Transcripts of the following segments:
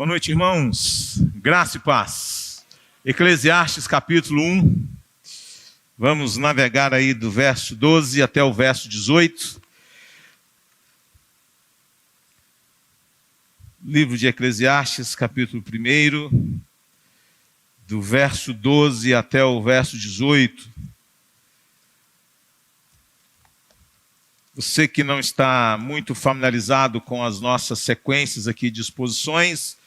Boa noite, irmãos. Graça e paz. Eclesiastes capítulo 1. Vamos navegar aí do verso 12 até o verso 18. Livro de Eclesiastes, capítulo 1, do verso 12 até o verso 18. Você que não está muito familiarizado com as nossas sequências aqui de exposições,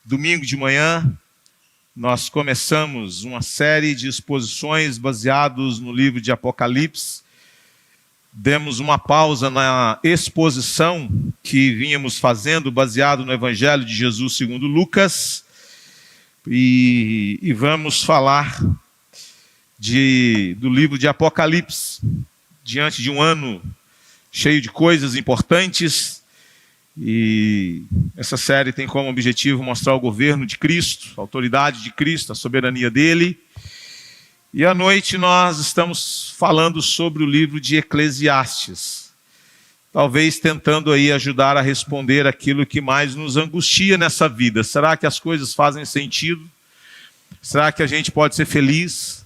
domingo de manhã nós começamos uma série de exposições baseados no livro de Apocalipse. Demos uma pausa na exposição que vínhamos fazendo baseado no Evangelho de Jesus segundo Lucas e vamos falar do livro de Apocalipse diante de um ano cheio de coisas importantes, e essa série tem como objetivo mostrar o governo de Cristo, a autoridade de Cristo, a soberania dele. E à noite nós estamos falando sobre o livro de Eclesiastes, talvez tentando aí ajudar a responder aquilo que mais nos angustia nessa vida. Será que as coisas fazem sentido? Será que a gente pode ser feliz?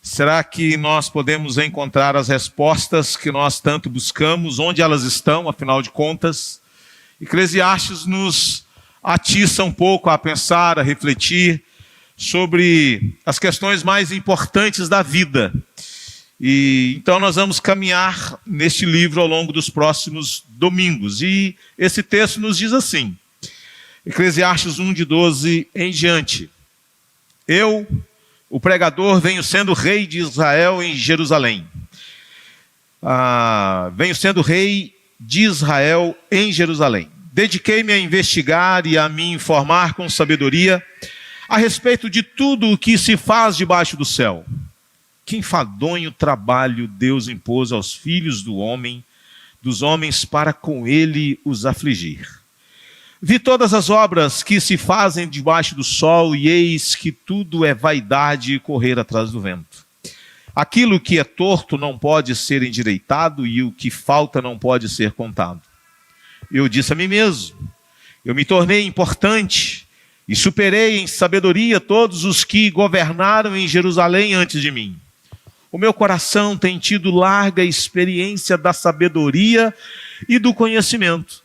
Será que nós podemos encontrar as respostas que nós tanto buscamos? Onde elas estão, afinal de contas? Eclesiastes nos atiça um pouco a pensar, a refletir sobre as questões mais importantes da vida. E então nós vamos caminhar neste livro ao longo dos próximos domingos. E esse texto nos diz assim, Eclesiastes 1, de 12 em diante. Eu, o pregador, venho sendo rei de Israel em Jerusalém. Venho sendo rei de Israel em Jerusalém. Dediquei-me a investigar e a me informar com sabedoria a respeito de tudo o que se faz debaixo do céu. Que enfadonho trabalho Deus impôs aos filhos dos homens para com ele os afligir. Vi todas as obras que se fazem debaixo do sol, e eis que tudo é vaidade e correr atrás do vento. Aquilo que é torto não pode ser endireitado, e o que falta não pode ser contado. Eu disse a mim mesmo, eu me tornei importante, e superei em sabedoria todos os que governaram em Jerusalém antes de mim. O meu coração tem tido larga experiência da sabedoria e do conhecimento.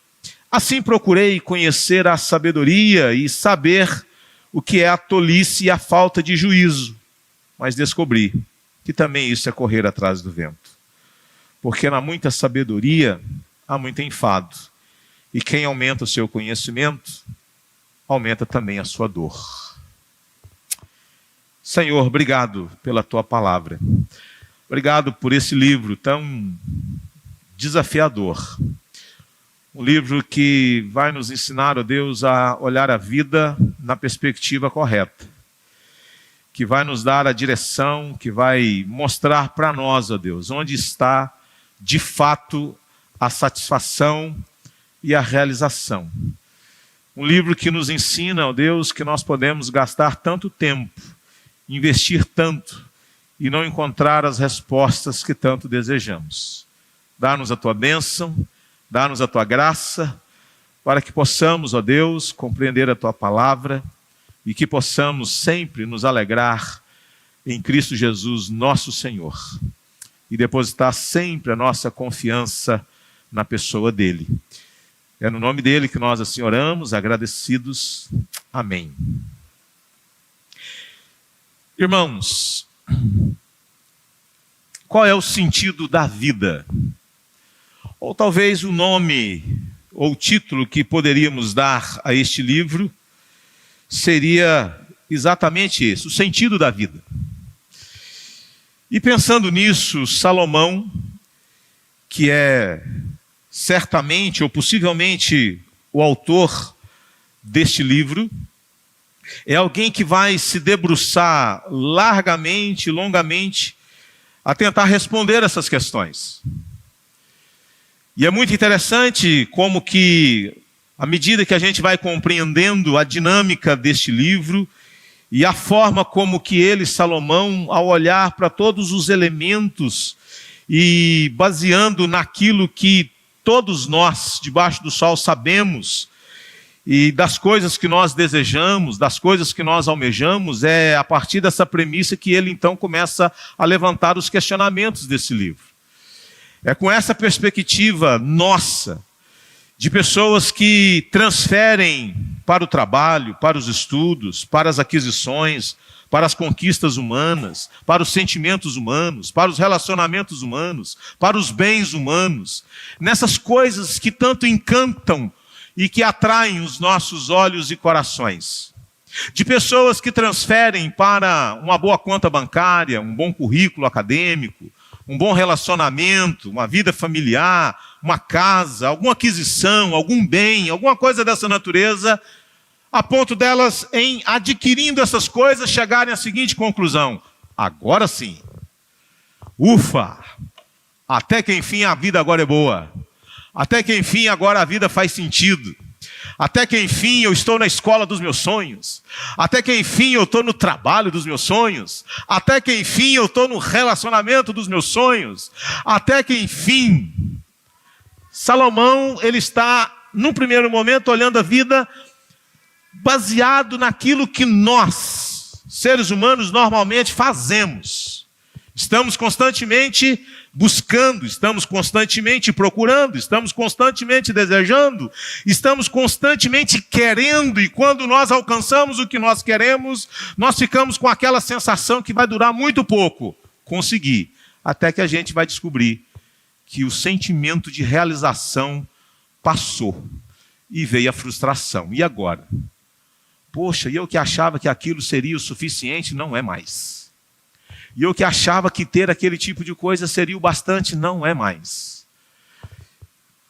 Assim procurei conhecer a sabedoria e saber o que é a tolice e a falta de juízo. Mas descobri que também isso é correr atrás do vento. Porque na muita sabedoria há muito enfado. E quem aumenta o seu conhecimento, aumenta também a sua dor. Senhor, obrigado pela tua palavra. Obrigado por esse livro tão desafiador. Um livro que vai nos ensinar, ó Deus, a olhar a vida na perspectiva correta. Que vai nos dar a direção, que vai mostrar para nós, ó Deus, onde está de fato a satisfação e a realização. Um livro que nos ensina, ó Deus, que nós podemos gastar tanto tempo, investir tanto e não encontrar as respostas que tanto desejamos. Dá-nos a tua bênção, dá-nos a tua graça, para que possamos, ó Deus, compreender a tua palavra e que possamos sempre nos alegrar em Cristo Jesus, nosso Senhor, e depositar sempre a nossa confiança na pessoa dele. É no nome dele que nós assim oramos, agradecidos. Amém. Irmãos, qual é o sentido da vida? Ou talvez o nome ou o título que poderíamos dar a este livro seria exatamente esse, o sentido da vida. E pensando nisso, Salomão, que é certamente ou possivelmente o autor deste livro, é alguém que vai se debruçar largamente, longamente, a tentar responder essas questões. E é muito interessante como que, à medida que a gente vai compreendendo a dinâmica deste livro e a forma como que ele, Salomão, ao olhar para todos os elementos e baseando naquilo que todos nós, debaixo do sol, sabemos e das coisas que nós desejamos, das coisas que nós almejamos, é a partir dessa premissa que ele então começa a levantar os questionamentos desse livro. É com essa perspectiva nossa, de pessoas que transferem para o trabalho, para os estudos, para as aquisições, para as conquistas humanas, para os sentimentos humanos, para os relacionamentos humanos, para os bens humanos, nessas coisas que tanto encantam e que atraem os nossos olhos e corações. De pessoas que transferem para uma boa conta bancária, um bom currículo acadêmico, um bom relacionamento, uma vida familiar, uma casa, alguma aquisição, algum bem, alguma coisa dessa natureza, a ponto delas, em adquirindo essas coisas, chegarem à seguinte conclusão: agora sim, ufa, até que enfim a vida agora é boa, até que enfim agora a vida faz sentido, até que enfim eu estou na escola dos meus sonhos, até que enfim eu estou no trabalho dos meus sonhos, até que enfim eu estou no relacionamento dos meus sonhos, até que enfim. Salomão, ele está, num primeiro momento, olhando a vida baseado naquilo que nós, seres humanos, normalmente fazemos. Estamos constantemente buscando, estamos constantemente procurando, estamos constantemente desejando, estamos constantemente querendo, e quando nós alcançamos o que nós queremos, nós ficamos com aquela sensação que vai durar muito pouco. Conseguir, até que a gente vai descobrir que o sentimento de realização passou e veio a frustração. E agora? Poxa, e eu que achava que aquilo seria o suficiente, não é mais. E eu que achava que ter aquele tipo de coisa seria o bastante, não é mais.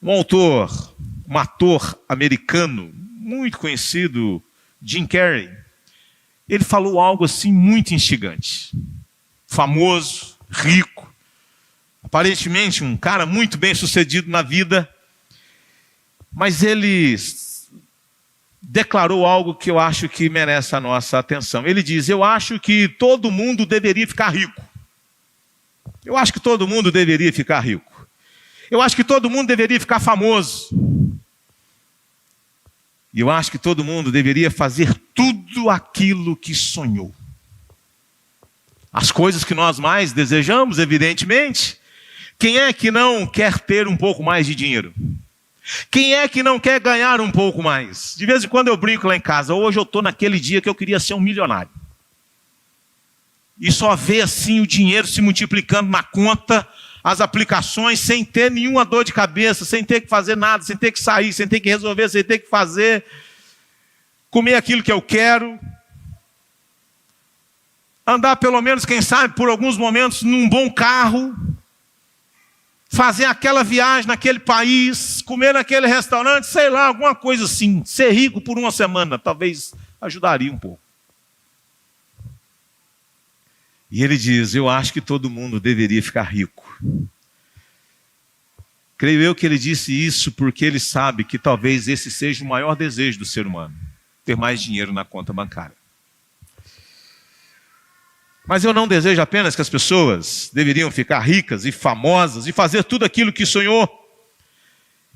Um ator americano, muito conhecido, Jim Carrey, ele falou algo assim muito instigante. Famoso, rico, aparentemente um cara muito bem sucedido na vida, mas ele declarou algo que eu acho que merece a nossa atenção. Ele diz: eu acho que todo mundo deveria ficar rico. Eu acho que todo mundo deveria ficar rico. Eu acho que todo mundo deveria ficar famoso. E eu acho que todo mundo deveria fazer tudo aquilo que sonhou. As coisas que nós mais desejamos, evidentemente. Quem é que não quer ter um pouco mais de dinheiro? Quem é que não quer ganhar um pouco mais? De vez em quando eu brinco lá em casa: hoje eu estou naquele dia que eu queria ser um milionário. E só ver assim o dinheiro se multiplicando na conta, as aplicações, sem ter nenhuma dor de cabeça, sem ter que fazer nada, sem ter que sair, sem ter que resolver, sem ter que fazer, comer aquilo que eu quero, andar pelo menos, quem sabe, por alguns momentos num bom carro, fazer aquela viagem naquele país, comer naquele restaurante, sei lá, alguma coisa assim. Ser rico por uma semana, talvez ajudaria um pouco. E ele diz: eu acho que todo mundo deveria ficar rico. Creio eu que ele disse isso porque ele sabe que talvez esse seja o maior desejo do ser humano: ter mais dinheiro na conta bancária. Mas eu não desejo apenas que as pessoas deveriam ficar ricas e famosas e fazer tudo aquilo que sonhou.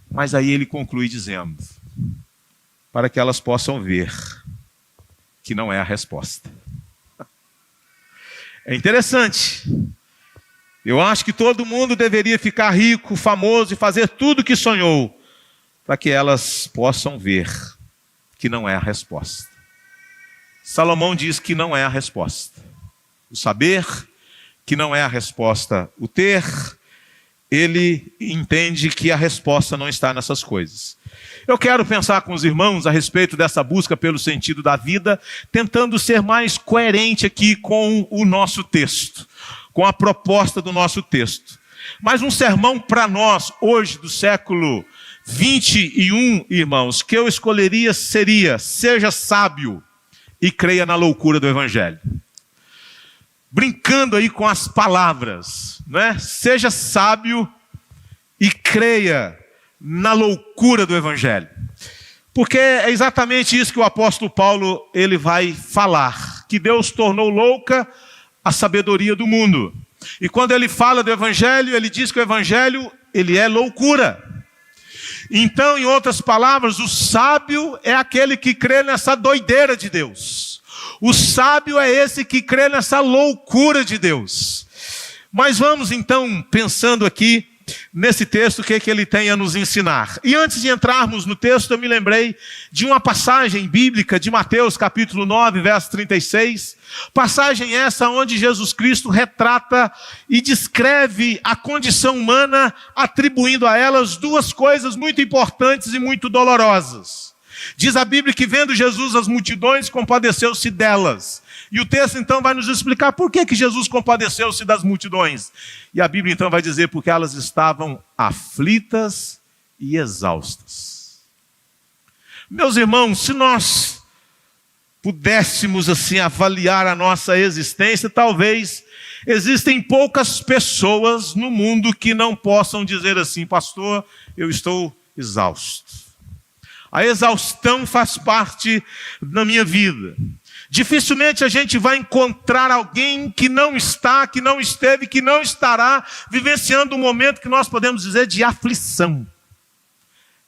Mas aí ele conclui dizendo: para que elas possam ver que não é a resposta. É interessante. Eu acho que todo mundo deveria ficar rico, famoso e fazer tudo o que sonhou, para que elas possam ver que não é a resposta. Salomão diz que não é a resposta. O saber, que não é a resposta. O ter, ele entende que a resposta não está nessas coisas. Eu quero pensar com os irmãos a respeito dessa busca pelo sentido da vida, tentando ser mais coerente aqui com o nosso texto, com a proposta do nosso texto. Mas um sermão para nós, hoje, do século 21, irmãos, que eu escolheria seria: seja sábio e creia na loucura do Evangelho. Brincando aí com as palavras, né? Seja sábio e creia na loucura do Evangelho. Porque é exatamente isso que o apóstolo Paulo ele vai falar, que Deus tornou louca a sabedoria do mundo. E quando ele fala do Evangelho, ele diz que o Evangelho ele é loucura. Então, em outras palavras, o sábio é aquele que crê nessa doideira de Deus. O sábio é esse que crê nessa loucura de Deus. Mas vamos então, pensando aqui nesse texto, o que ele tem a nos ensinar. E antes de entrarmos no texto, eu me lembrei de uma passagem bíblica de Mateus capítulo 9, verso 36. Passagem essa onde Jesus Cristo retrata e descreve a condição humana, atribuindo a elas duas coisas muito importantes e muito dolorosas. Diz a Bíblia que vendo Jesus as multidões, compadeceu-se delas. E o texto então vai nos explicar por que Jesus compadeceu-se das multidões. E a Bíblia então vai dizer porque elas estavam aflitas e exaustas. Meus irmãos, se nós pudéssemos assim avaliar a nossa existência, talvez existem poucas pessoas no mundo que não possam dizer assim: pastor, eu estou exausto. A exaustão faz parte da minha vida. Dificilmente a gente vai encontrar alguém que não está, que não esteve, que não estará vivenciando um momento que nós podemos dizer de aflição.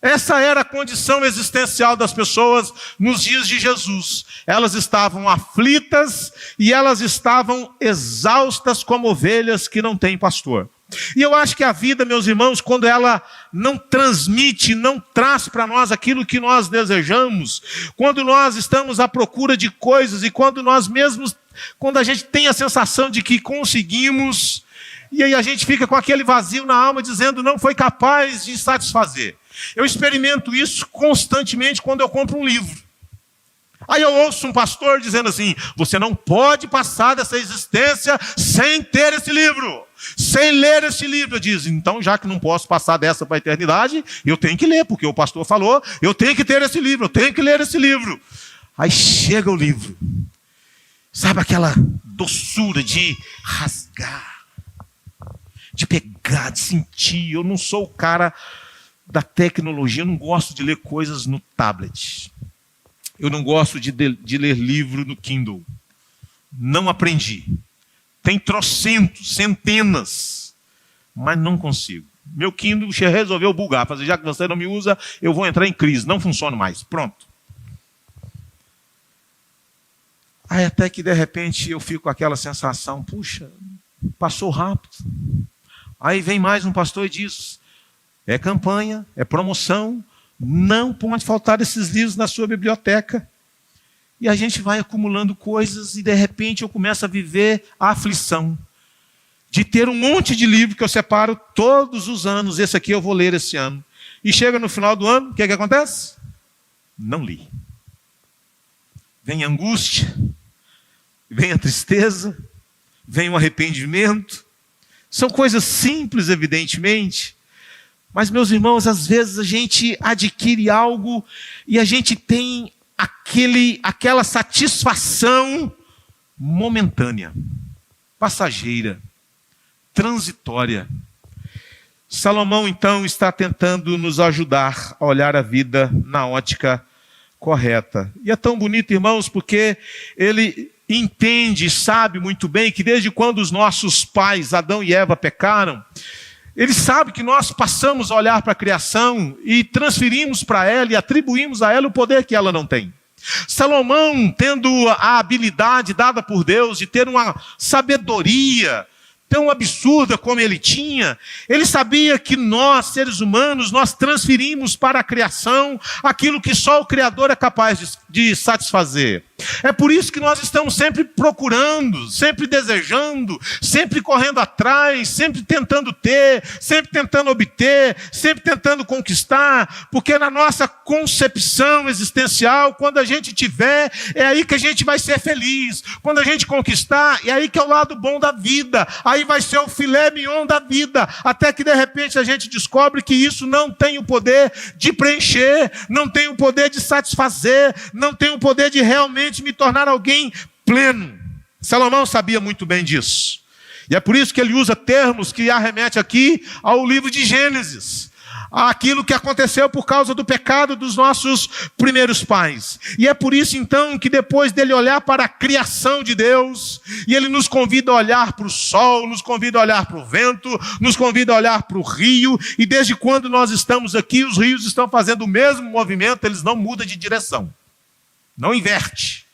Essa era a condição existencial das pessoas nos dias de Jesus. Elas estavam aflitas e elas estavam exaustas como ovelhas que não têm pastor. E eu acho que a vida, meus irmãos, quando ela não transmite, não traz para nós aquilo que nós desejamos, quando nós estamos à procura de coisas e quando nós mesmos, quando a gente tem a sensação de que conseguimos, e aí a gente fica com aquele vazio na alma dizendo não foi capaz de satisfazer. Eu experimento isso constantemente quando eu compro um livro. Aí eu ouço um pastor dizendo assim: você não pode passar dessa existência sem ter esse livro, sem ler esse livro. Eu digo, então já que não posso passar dessa para a eternidade, eu tenho que ler, porque o pastor falou, eu tenho que ter esse livro, eu tenho que ler esse livro. Aí chega o livro, sabe aquela doçura de rasgar, de pegar, de sentir. Eu não sou o cara da tecnologia, eu não gosto de ler coisas no tablet. Eu não gosto de ler livro no Kindle. Não aprendi. Tem trocentos, centenas, mas não consigo. Meu Kindle resolveu bugar. Fazer, já que você não me usa, eu vou entrar em crise. Não funciona mais. Pronto. Aí até que de repente eu fico com aquela sensação, puxa, passou rápido. Aí vem mais um pastor e diz, é campanha, é promoção, não pode faltar esses livros na sua biblioteca. E a gente vai acumulando coisas e de repente eu começo a viver a aflição de ter um monte de livro que eu separo todos os anos. Esse aqui eu vou ler esse ano. E chega no final do ano, o que acontece? Não li. Vem a angústia, vem a tristeza, vem o arrependimento. São coisas simples, evidentemente. Mas, meus irmãos, às vezes a gente adquire algo e a gente tem aquela satisfação momentânea, passageira, transitória. Salomão, então, está tentando nos ajudar a olhar a vida na ótica correta. E é tão bonito, irmãos, porque ele entende e sabe muito bem que desde quando os nossos pais, Adão e Eva, pecaram, ele sabe que nós passamos a olhar para a criação e transferimos para ela e atribuímos a ela o poder que ela não tem. Salomão, tendo a habilidade dada por Deus de ter uma sabedoria tão absurda como ele tinha, ele sabia que nós, seres humanos, nós transferimos para a criação aquilo que só o Criador é capaz de satisfazer. É por isso que nós estamos sempre procurando, sempre desejando, sempre correndo atrás, sempre tentando ter, sempre tentando obter, sempre tentando conquistar, porque na nossa concepção existencial, quando a gente tiver, é aí que a gente vai ser feliz. Quando a gente conquistar, é aí que é o lado bom da vida, aí vai ser o filé mignon da vida, até que de repente a gente descobre que isso não tem o poder de preencher, não tem o poder de satisfazer, não tem o poder de realmente me tornar alguém pleno. Salomão sabia muito bem disso. E é por isso que ele usa termos que arremete aqui ao livro de Gênesis. aquilo que aconteceu por causa do pecado dos nossos primeiros pais. E é por isso então que depois dele olhar para a criação de Deus, e ele nos convida a olhar para o sol, nos convida a olhar para o vento, nos convida a olhar para o rio, e desde quando nós estamos aqui, os rios estão fazendo o mesmo movimento, eles não mudam de direção, não inverte,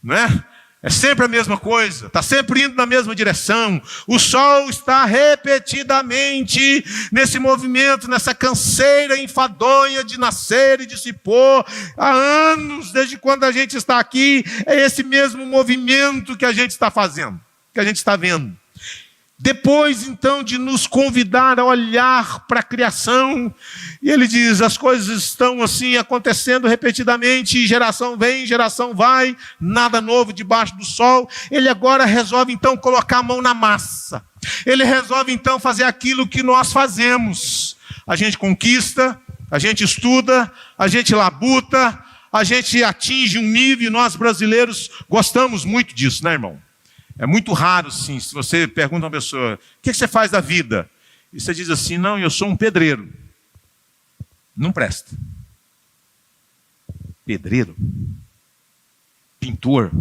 não é? É sempre a mesma coisa, está sempre indo na mesma direção. O sol está repetidamente nesse movimento, nessa canseira enfadonha de nascer e de se pôr. Há anos, desde quando a gente está aqui, é esse mesmo movimento que a gente está fazendo, que a gente está vendo. Depois, então, de nos convidar a olhar para a criação, e ele diz, as coisas estão assim acontecendo repetidamente, geração vem, geração vai, nada novo debaixo do sol. Ele agora resolve, então, colocar a mão na massa. Ele resolve, então, fazer aquilo que nós fazemos. A gente conquista, a gente estuda, a gente labuta, a gente atinge um nível, e nós brasileiros gostamos muito disso, né, irmão? É muito raro, sim, se você pergunta a uma pessoa, o que você faz da vida? E você diz assim, não, eu sou um pedreiro. Não presta. Pedreiro? Pintor?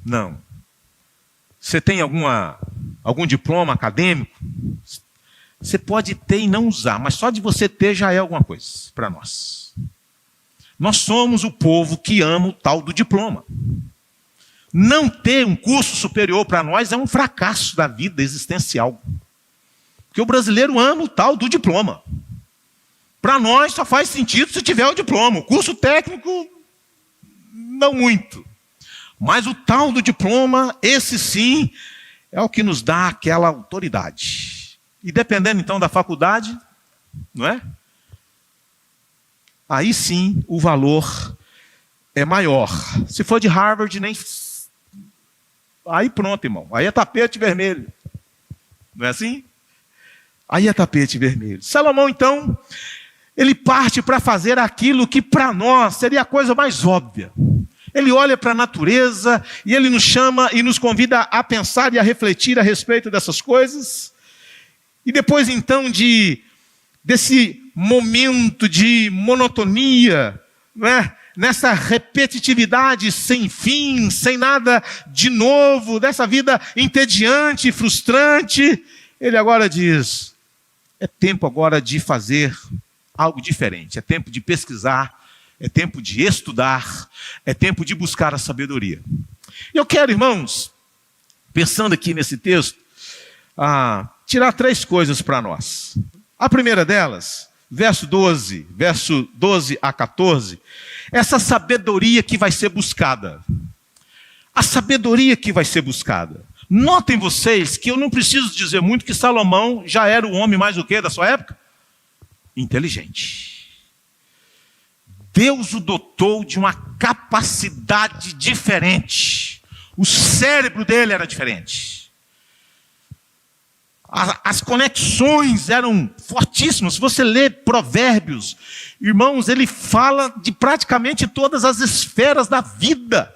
Não. Você tem algum diploma acadêmico? Você pode ter e não usar, mas só de você ter já é alguma coisa para nós. Nós somos o povo que ama o tal do diploma. Não ter um curso superior para nós é um fracasso da vida existencial. Porque o brasileiro ama o tal do diploma. Para nós só faz sentido se tiver o diploma. O curso técnico, não muito. Mas o tal do diploma, esse sim, é o que nos dá aquela autoridade. E dependendo então da faculdade, não é? Aí sim o valor é maior. Se for de Harvard, nem... Aí pronto, irmão. Aí é tapete vermelho. Não é assim? Aí é tapete vermelho. Salomão, então, ele parte para fazer aquilo que para nós seria a coisa mais óbvia. Ele olha para a natureza e ele nos chama e nos convida a pensar e a refletir a respeito dessas coisas. E depois, então, desse momento de monotonia, não é? Nessa repetitividade sem fim, sem nada de novo, dessa vida entediante e frustrante, ele agora diz, é tempo agora de fazer algo diferente, é tempo de pesquisar, é tempo de estudar, é tempo de buscar a sabedoria. Eu quero, irmãos, pensando aqui nesse texto, tirar 3 coisas para nós. A primeira delas, verso 12 a 14, essa sabedoria que vai ser buscada. A sabedoria que vai ser buscada. Notem vocês que eu não preciso dizer muito que Salomão já era o homem mais o quê da sua época? Inteligente. Deus o dotou de uma capacidade diferente. O cérebro dele era diferente. As conexões eram fortíssimas. Se você lê Provérbios, irmãos, ele fala de praticamente todas as esferas da vida.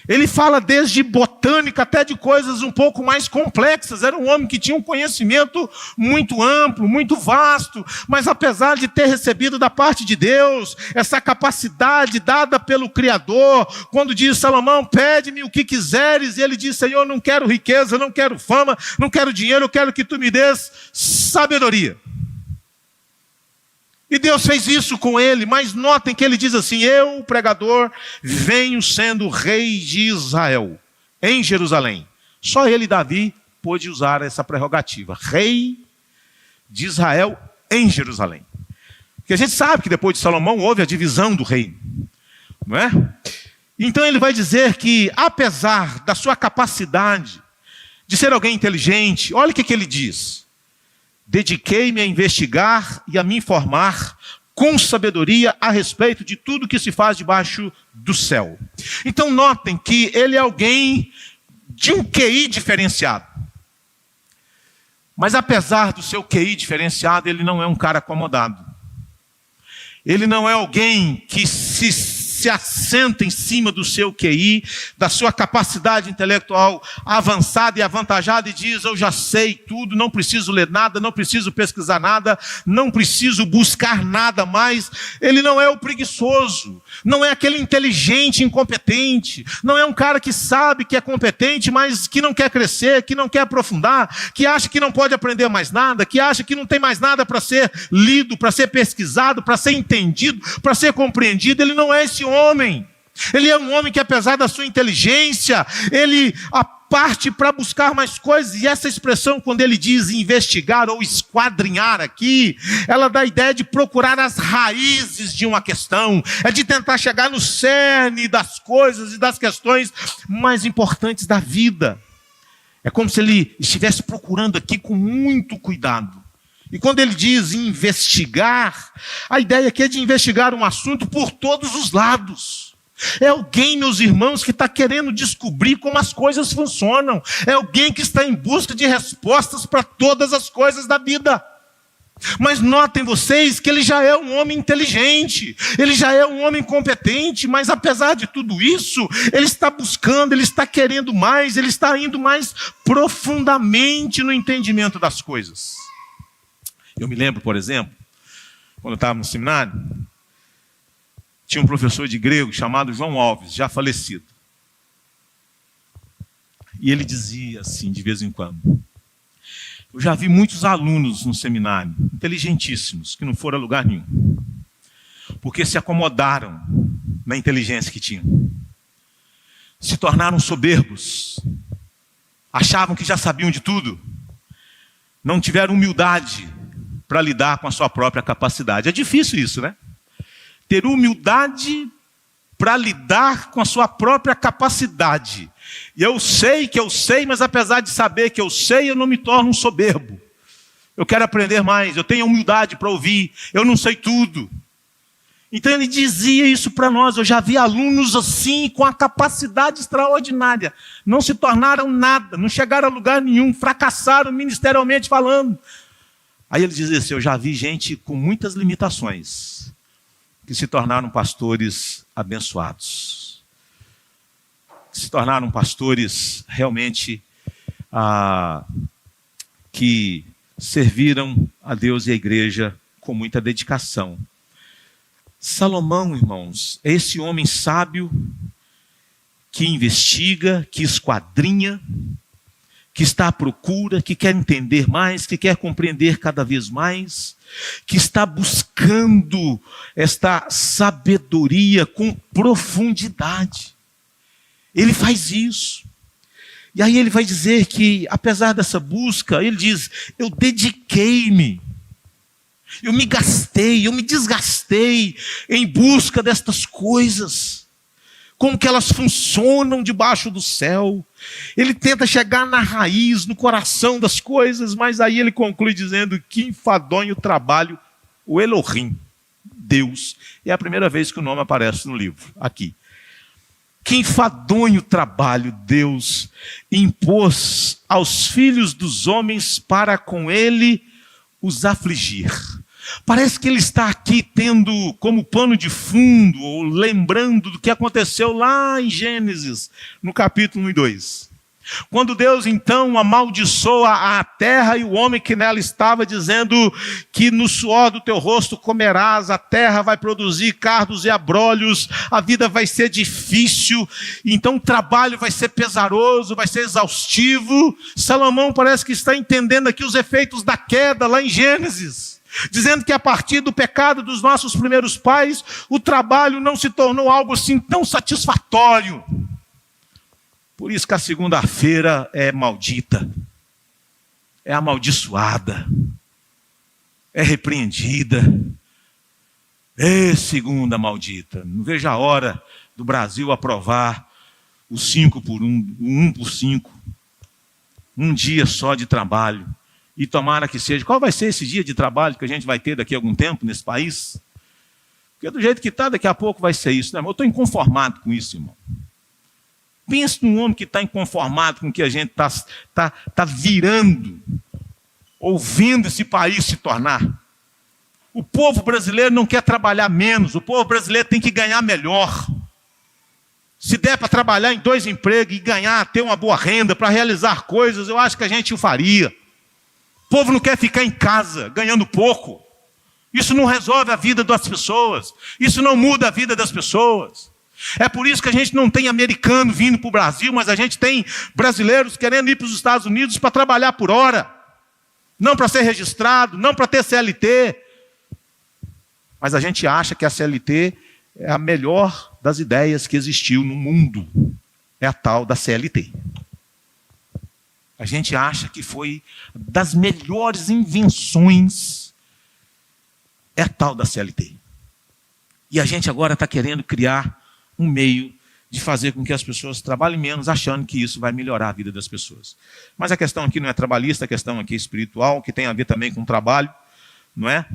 Ele fala desde botânica até de coisas um pouco mais complexas. Era um homem que tinha um conhecimento muito amplo, muito vasto, mas apesar de ter recebido da parte de Deus essa capacidade dada pelo Criador, quando diz Salomão, pede-me o que quiseres, e ele diz, Senhor, não quero riqueza, não quero fama, não quero dinheiro, eu quero que tu me des sabedoria. E Deus fez isso com ele, mas notem que ele diz assim, eu, o pregador, venho sendo rei de Israel, em Jerusalém. Só ele, Davi, pôde usar essa prerrogativa, rei de Israel em Jerusalém. Porque a gente sabe que depois de Salomão houve a divisão do reino, não é? Então ele vai dizer que, apesar da sua capacidade de ser alguém inteligente, olha o que ele diz. Dediquei-me a investigar e a me informar com sabedoria a respeito de tudo que se faz debaixo do céu. Então notem que ele é alguém de um QI diferenciado. Mas apesar do seu QI diferenciado, ele não é um cara acomodado. Ele não é alguém que se se assenta em cima do seu QI, da sua capacidade intelectual avançada e avantajada e diz: eu já sei tudo, não preciso ler nada, não preciso pesquisar nada, não preciso buscar nada mais. Ele não é o preguiçoso, não é aquele inteligente incompetente, não é um cara que sabe que é competente, mas que não quer crescer, que não quer aprofundar, que acha que não pode aprender mais nada, que acha que não tem mais nada para ser lido, para ser pesquisado, para ser entendido, para ser compreendido. Ele não é esse homem. Ele é um homem que, apesar da sua inteligência, ele parte para buscar mais coisas. E essa expressão, quando ele diz investigar ou esquadrinhar aqui, ela dá a ideia de procurar as raízes de uma questão, é de tentar chegar no cerne das coisas e das questões mais importantes da vida. É como se ele estivesse procurando aqui com muito cuidado. E quando ele diz investigar, a ideia aqui é de investigar um assunto por todos os lados. É alguém, meus irmãos, que está querendo descobrir como as coisas funcionam. É alguém que está em busca de respostas para todas as coisas da vida. Mas notem vocês que ele já é um homem inteligente, ele já é um homem competente, mas apesar de tudo isso, ele está buscando, ele está querendo mais, ele está indo mais profundamente no entendimento das coisas. Eu me lembro, por exemplo, quando eu estava no seminário, tinha um professor de grego chamado João Alves, já falecido. E ele dizia assim, de vez em quando: eu já vi muitos alunos no seminário, inteligentíssimos, que não foram a lugar nenhum, porque se acomodaram na inteligência que tinham. Se tornaram soberbos, achavam que já sabiam de tudo, não tiveram humildade para lidar com a sua própria capacidade. É difícil isso, né? Ter humildade para lidar com a sua própria capacidade. E eu sei que eu sei, mas apesar de saber que eu sei, eu não me torno um soberbo. Eu quero aprender mais, eu tenho humildade para ouvir, eu não sei tudo. Então ele dizia isso para nós. Eu já vi alunos assim, com a capacidade extraordinária. Não se tornaram nada, não chegaram a lugar nenhum, fracassaram ministerialmente falando. Aí ele dizia assim: eu já vi gente com muitas limitações, que se tornaram pastores abençoados. Que se tornaram pastores realmente que serviram a Deus e a igreja com muita dedicação. Salomão, irmãos, é esse homem sábio que investiga, que esquadrinha, que está à procura, que quer entender mais, que quer compreender cada vez mais, que está buscando esta sabedoria com profundidade. Ele faz isso. E aí ele vai dizer que, apesar dessa busca, ele diz: eu dediquei-me, eu me gastei, eu me desgastei em busca destas coisas, como que elas funcionam debaixo do céu. Ele tenta chegar na raiz, no coração das coisas, mas aí ele conclui dizendo: que enfadonho trabalho o Elohim, Deus. É a primeira vez que o nome aparece no livro, aqui. Que enfadonho trabalho Deus impôs aos filhos dos homens para com ele os afligir. Parece que ele está aqui tendo como pano de fundo, ou lembrando do que aconteceu lá em Gênesis, no capítulo 1 e 2. Quando Deus então amaldiçoa a terra e o homem que nela estava, dizendo que no suor do teu rosto comerás, a terra vai produzir cardos e abrolhos, a vida vai ser difícil, então o trabalho vai ser pesaroso, vai ser exaustivo. Salomão parece que está entendendo aqui os efeitos da queda lá em Gênesis, dizendo que a partir do pecado dos nossos primeiros pais, o trabalho não se tornou algo assim tão satisfatório. Por isso que a segunda-feira é maldita, é amaldiçoada, é repreendida. É segunda maldita. Não vejo a hora do Brasil aprovar o 5 por 1, o 1 por 5. Um dia só de trabalho. E tomara que seja. Qual vai ser esse dia de trabalho que a gente vai ter daqui a algum tempo nesse país? Porque do jeito que está, daqui a pouco vai ser isso, né? Eu estou inconformado com isso, irmão. Pense num homem que está inconformado com o que a gente está virando, ou vendo esse país se tornar. O povo brasileiro não quer trabalhar menos, o povo brasileiro tem que ganhar melhor. Se der para trabalhar em 2 empregos e ganhar, ter uma boa renda para realizar coisas, eu acho que a gente o faria. O povo não quer ficar em casa ganhando pouco. Isso não resolve a vida das pessoas. Isso não muda a vida das pessoas. É por isso que a gente não tem americano vindo para o Brasil, mas a gente tem brasileiros querendo ir para os Estados Unidos para trabalhar por hora. Não para ser registrado, não para ter CLT. Mas a gente acha que a CLT é a melhor das ideias que existiu no mundo. É a tal da CLT. A gente acha que foi das melhores invenções. É a tal da CLT. E a gente agora está querendo criar um meio de fazer com que as pessoas trabalhem menos, achando que isso vai melhorar a vida das pessoas. Mas a questão aqui não é trabalhista, a questão aqui é espiritual, que tem a ver também com o trabalho, não é?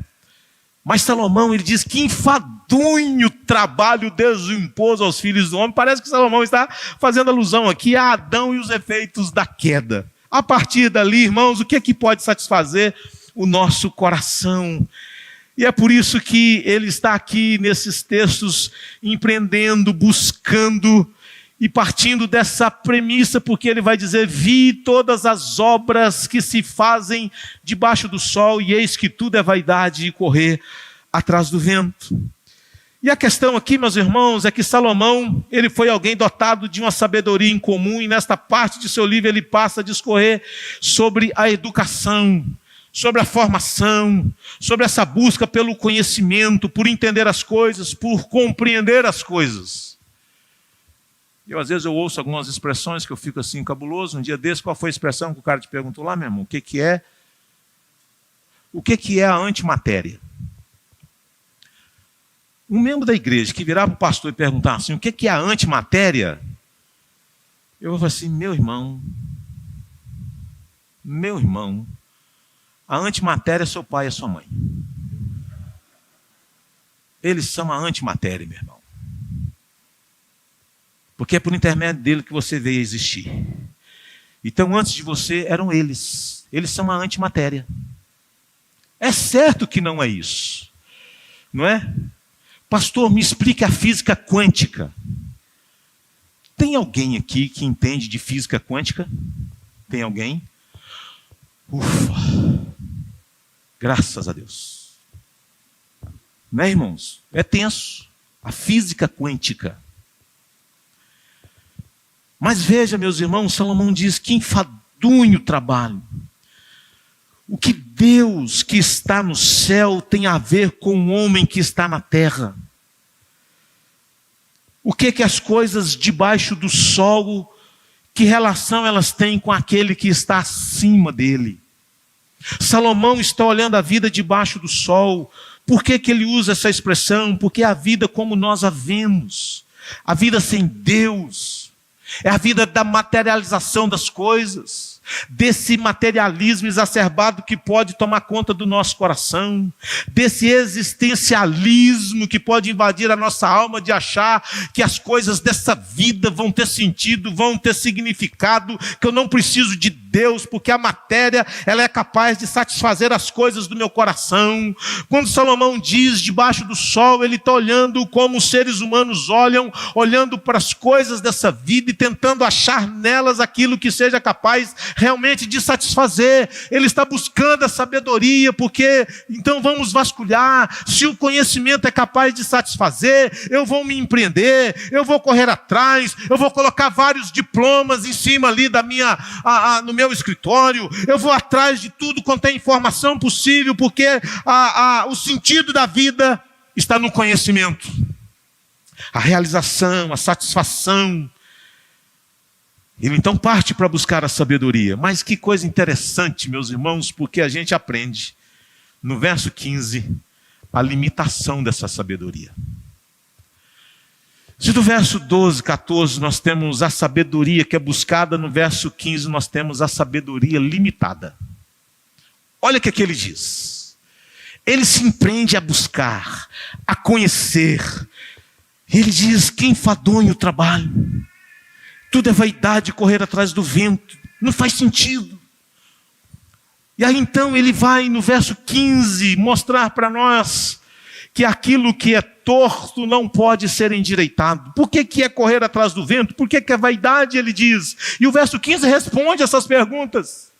Mas Salomão, ele diz que enfadonho trabalho Deus impôs aos filhos do homem. Parece que Salomão está fazendo alusão aqui a Adão e os efeitos da queda. A partir dali, irmãos, o que é que pode satisfazer o nosso coração? E é por isso que ele está aqui nesses textos, empreendendo, buscando e partindo dessa premissa, porque ele vai dizer: vi todas as obras que se fazem debaixo do sol, e eis que tudo é vaidade e correr atrás do vento. E a questão aqui, meus irmãos, é que Salomão, ele foi alguém dotado de uma sabedoria incomum, e nesta parte de seu livro ele passa a discorrer sobre a educação, sobre a formação, sobre essa busca pelo conhecimento, por entender as coisas, por compreender as coisas. Às vezes eu ouço algumas expressões que eu fico assim cabuloso. Um dia desse, qual foi a expressão que o cara te perguntou lá, meu irmão? O que é a antimatéria? Um membro da igreja que virar para o pastor e perguntar assim, o que é a antimatéria? Eu vou falar assim, meu irmão, a antimatéria é seu pai e a sua mãe. Eles são a antimatéria, meu irmão. Porque é por intermédio dele que você veio a existir. Então, antes de você, eram eles. Eles são a antimatéria. É certo que não é isso. Não é? Pastor, me explique a física quântica. Tem alguém aqui que entende de física quântica? Tem alguém? Ufa! Graças a Deus. Não é, irmãos? É tenso. A física quântica. Mas veja, meus irmãos, Salomão diz que enfadonho trabalho. O que Deus que está no céu tem a ver com o homem que está na terra? O que as coisas debaixo do sol, que relação elas têm com aquele que está acima dele? Salomão está olhando a vida debaixo do sol. Por que ele usa essa expressão? Porque é a vida como nós a vemos. A vida sem Deus. É a vida da materialização das coisas, desse materialismo exacerbado que pode tomar conta do nosso coração, desse existencialismo que pode invadir a nossa alma, de achar que as coisas dessa vida vão ter sentido, vão ter significado, que eu não preciso de Deus, porque a matéria ela é capaz de satisfazer as coisas do meu coração. Quando Salomão diz debaixo do sol, ele está olhando como os seres humanos olham, olhando para as coisas dessa vida e tentando achar nelas aquilo que seja capaz realmente de satisfazer. Ele está buscando a sabedoria, porque então vamos vasculhar, se o conhecimento é capaz de satisfazer, eu vou me empreender, eu vou correr atrás, eu vou colocar vários diplomas em cima ali da minha, no meu escritório, eu vou atrás de tudo quanto é informação possível, porque o sentido da vida está no conhecimento. A realização, a satisfação. Ele então parte para buscar a sabedoria. Mas que coisa interessante, meus irmãos, porque a gente aprende, no verso 15, a limitação dessa sabedoria. Se do verso 12, 14, nós temos a sabedoria que é buscada, no verso 15 nós temos a sabedoria limitada. Olha o que ele diz. Ele se empreende a buscar, a conhecer. Ele diz que enfadonho o trabalho. Tudo é vaidade, correr atrás do vento. Não faz sentido. E aí então ele vai no verso 15 mostrar para nós que aquilo que é torto não pode ser endireitado. Por que é correr atrás do vento? Por que é vaidade, ele diz. E o verso 15 responde essas perguntas.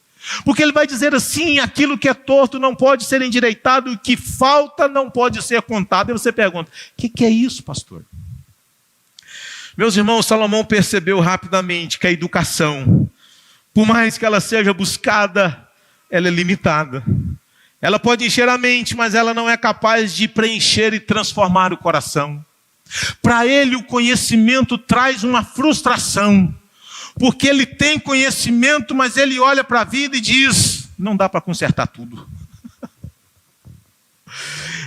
Porque ele vai dizer assim, aquilo que é torto não pode ser endireitado, o que falta não pode ser contado. E você pergunta, o que é isso, pastor? Meus irmãos, Salomão percebeu rapidamente que a educação, por mais que ela seja buscada, ela é limitada. Ela pode encher a mente, mas ela não é capaz de preencher e transformar o coração. Para ele, o conhecimento traz uma frustração. Porque ele tem conhecimento, mas ele olha para a vida e diz, não dá para consertar tudo.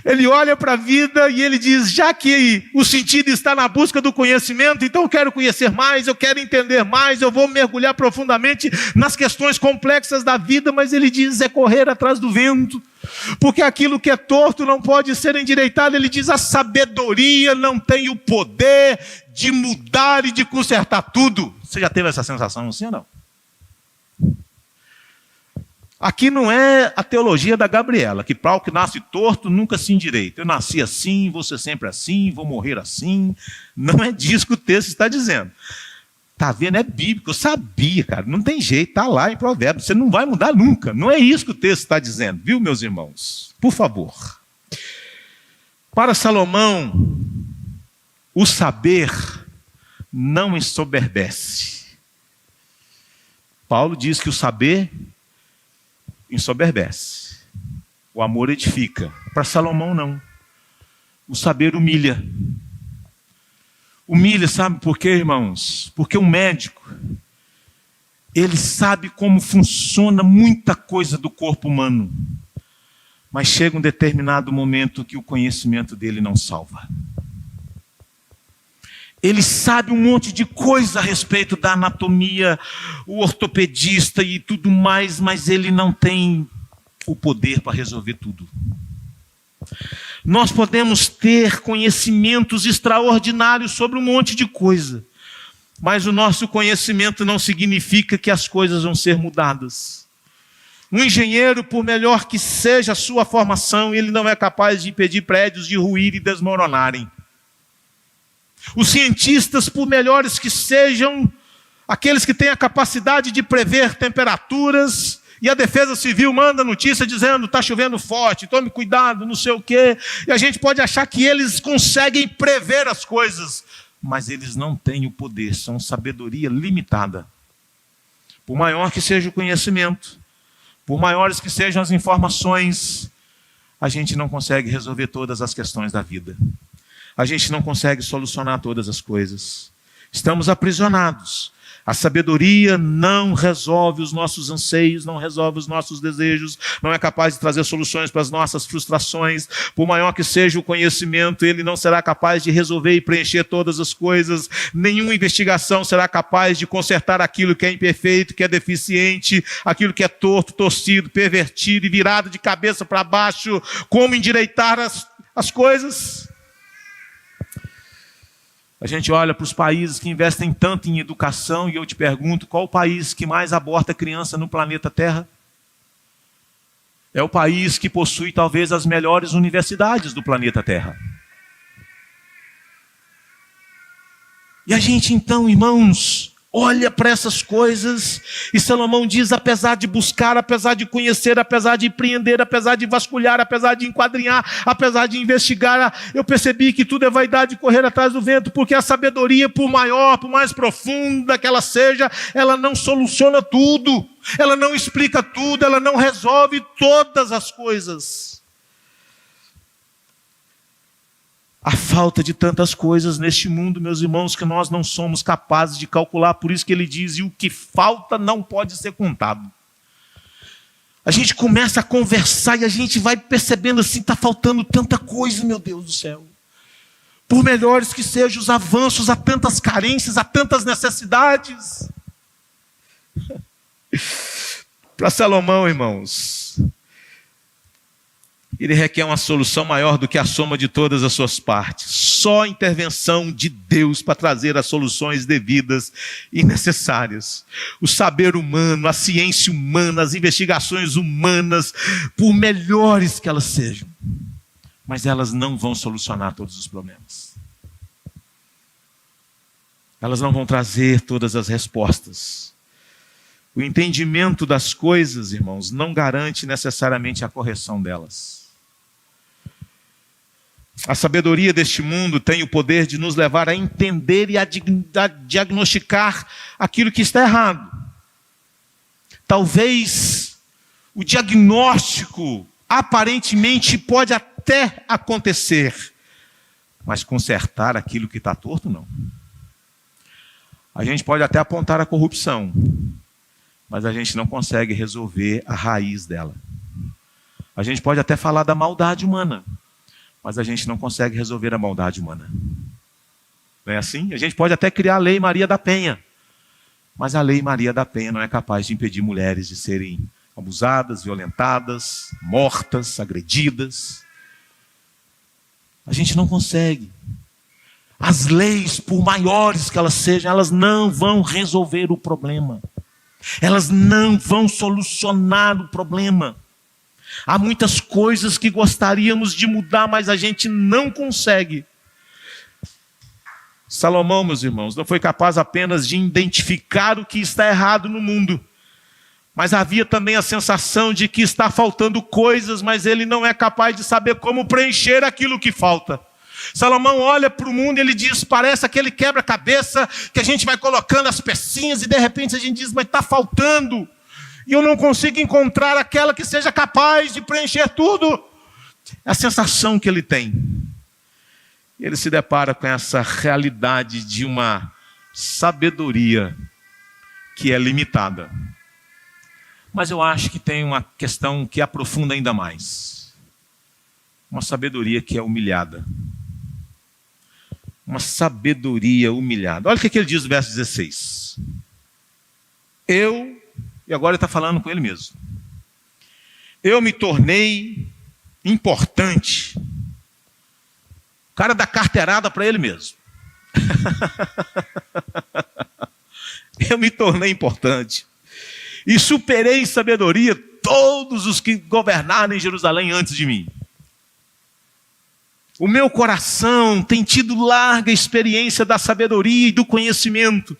Ele olha para a vida e ele diz, já que o sentido está na busca do conhecimento, então eu quero conhecer mais, eu quero entender mais, eu vou mergulhar profundamente nas questões complexas da vida, mas ele diz, é correr atrás do vento, porque aquilo que é torto não pode ser endireitado. Ele diz, a sabedoria não tem o poder de mudar e de consertar tudo. Você já teve essa sensação assim ou não? Aqui não é a teologia da Gabriela, que para o que nasce torto nunca se endireita. Eu nasci assim, vou ser sempre assim, vou morrer assim. Não é disso que o texto está dizendo. Está vendo? É bíblico. Eu sabia, cara. Não tem jeito. Está lá em Provérbios. Você não vai mudar nunca. Não é isso que o texto está dizendo. Viu, meus irmãos? Por favor. Para Salomão, o saber não ensoberbece. Paulo diz que o saber ensoberbece. O amor edifica. Para Salomão, não. O saber humilha. Humilha, sabe por quê, irmãos? Porque um médico, ele sabe como funciona muita coisa do corpo humano. Mas chega um determinado momento que o conhecimento dele não salva. Ele sabe um monte de coisa a respeito da anatomia, o ortopedista e tudo mais, mas ele não tem o poder para resolver tudo. Nós podemos ter conhecimentos extraordinários sobre um monte de coisa, mas o nosso conhecimento não significa que as coisas vão ser mudadas. Um engenheiro, por melhor que seja a sua formação, ele não é capaz de impedir prédios de ruir e desmoronarem. Os cientistas, por melhores que sejam, aqueles que têm a capacidade de prever temperaturas, e a Defesa Civil manda notícia dizendo, está chovendo forte, tome cuidado, não sei o quê, e a gente pode achar que eles conseguem prever as coisas, mas eles não têm o poder, são sabedoria limitada. Por maior que seja o conhecimento, por maiores que sejam as informações, a gente não consegue resolver todas as questões da vida. A gente não consegue solucionar todas as coisas. Estamos aprisionados. A sabedoria não resolve os nossos anseios, não resolve os nossos desejos, não é capaz de trazer soluções para as nossas frustrações. Por maior que seja o conhecimento, ele não será capaz de resolver e preencher todas as coisas. Nenhuma investigação será capaz de consertar aquilo que é imperfeito, que é deficiente, aquilo que é torto, torcido, pervertido e virado de cabeça para baixo. Como endireitar as coisas? A gente olha para os países que investem tanto em educação e eu te pergunto, qual o país que mais aborta criança no planeta Terra? É o país que possui talvez as melhores universidades do planeta Terra. E a gente então, irmãos, olha para essas coisas e Salomão diz, apesar de buscar, apesar de conhecer, apesar de empreender, apesar de vasculhar, apesar de enquadrinhar, apesar de investigar, eu percebi que tudo é vaidade de correr atrás do vento, porque a sabedoria, por maior, por mais profunda que ela seja, ela não soluciona tudo, ela não explica tudo, ela não resolve todas as coisas. A falta de tantas coisas neste mundo, meus irmãos, que nós não somos capazes de calcular. Por isso que ele diz, e o que falta não pode ser contado. A gente começa a conversar e a gente vai percebendo assim, está faltando tanta coisa, meu Deus do céu. Por melhores que sejam os avanços, há tantas carências, há tantas necessidades. Para Salomão, irmãos, ele requer uma solução maior do que a soma de todas as suas partes. Só a intervenção de Deus para trazer as soluções devidas e necessárias. O saber humano, a ciência humana, as investigações humanas, por melhores que elas sejam, mas elas não vão solucionar todos os problemas. Elas não vão trazer todas as respostas. O entendimento das coisas, irmãos, não garante necessariamente a correção delas. A sabedoria deste mundo tem o poder de nos levar a entender e a diagnosticar aquilo que está errado. Talvez o diagnóstico aparentemente pode até acontecer, mas consertar aquilo que está torto, não. A gente pode até apontar a corrupção, mas a gente não consegue resolver a raiz dela. A gente pode até falar da maldade humana, mas a gente não consegue resolver a maldade humana. Não é assim? A gente pode até criar a Lei Maria da Penha, mas a Lei Maria da Penha não é capaz de impedir mulheres de serem abusadas, violentadas, mortas, agredidas. A gente não consegue. As leis, por maiores que elas sejam, elas não vão resolver o problema. Elas não vão solucionar o problema. Há muitas coisas que gostaríamos de mudar, mas a gente não consegue. Salomão, meus irmãos, não foi capaz apenas de identificar o que está errado no mundo, mas havia também a sensação de que está faltando coisas, mas ele não é capaz de saber como preencher aquilo que falta. Salomão olha para o mundo e ele diz, parece aquele quebra-cabeça que a gente vai colocando as pecinhas e de repente a gente diz, mas está faltando. E eu não consigo encontrar aquela que seja capaz de preencher tudo. É a sensação que ele tem. Ele se depara com essa realidade de uma sabedoria que é limitada. Mas eu acho que tem uma questão que aprofunda ainda mais. Uma sabedoria que é humilhada. Uma sabedoria humilhada. Olha o que ele diz no verso 16. E agora ele está falando com ele mesmo. Eu me tornei importante. O cara dá carteirada para ele mesmo. Eu me tornei importante. E superei em sabedoria todos os que governaram em Jerusalém antes de mim. O meu coração tem tido larga experiência da sabedoria e do conhecimento.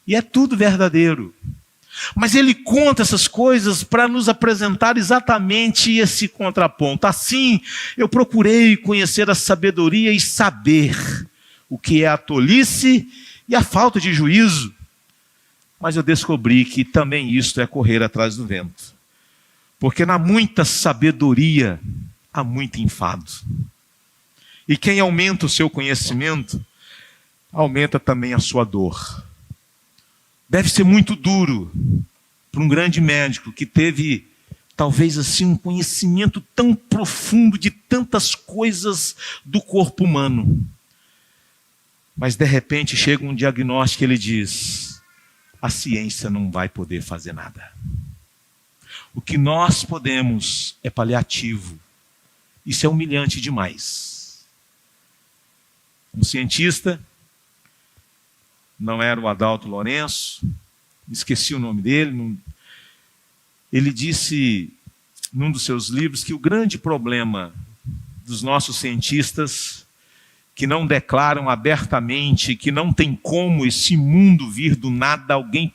E é tudo verdadeiro. Mas ele conta essas coisas para nos apresentar exatamente esse contraponto. Assim, eu procurei conhecer a sabedoria e saber o que é a tolice e a falta de juízo. Mas eu descobri que também isto é correr atrás do vento. Porque na muita sabedoria há muito enfado. E quem aumenta o seu conhecimento, aumenta também a sua dor. Deve ser muito duro para um grande médico que teve, talvez assim, um conhecimento tão profundo de tantas coisas do corpo humano. Mas de repente chega um diagnóstico e ele diz, a ciência não vai poder fazer nada. O que nós podemos é paliativo. Isso é humilhante demais. Um cientista, não era o Adalto Lourenço, esqueci o nome dele, ele disse num dos seus livros que o grande problema dos nossos cientistas, que não declaram abertamente que não tem como esse mundo vir do nada, alguém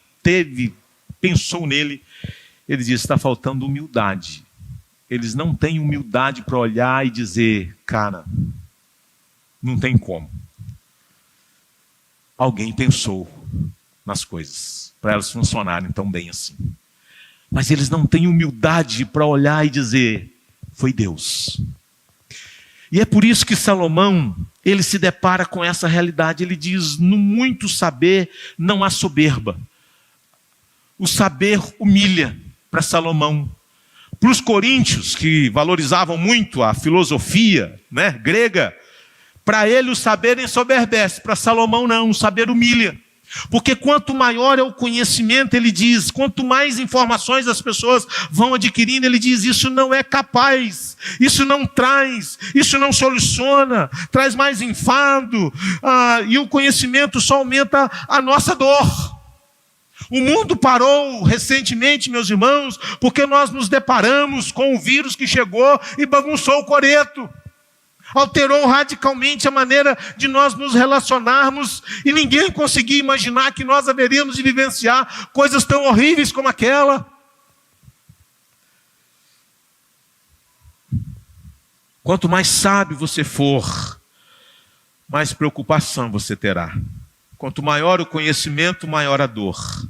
pensou nele, ele disse, está faltando humildade. Eles não têm humildade para olhar e dizer, cara, não tem como. Alguém pensou nas coisas, para elas funcionarem tão bem assim. Mas eles não têm humildade para olhar e dizer, foi Deus. E é por isso que Salomão, ele se depara com essa realidade. Ele diz, no muito saber não há soberba. O saber humilha para Salomão. Para os coríntios, que valorizavam muito a filosofia, grega, para ele o saber ensoberbece, para Salomão não, o saber humilha. Porque quanto maior é o conhecimento, ele diz, quanto mais informações as pessoas vão adquirindo, ele diz, isso não é capaz, isso não traz, isso não soluciona, traz mais enfado, e o conhecimento só aumenta a nossa dor. O mundo parou recentemente, meus irmãos, porque nós nos deparamos com o vírus que chegou e bagunçou o coreto. Alterou radicalmente a maneira de nós nos relacionarmos e ninguém conseguia imaginar que nós haveríamos de vivenciar coisas tão horríveis como aquela. Quanto mais sábio você for, mais preocupação você terá. Quanto maior o conhecimento, maior a dor.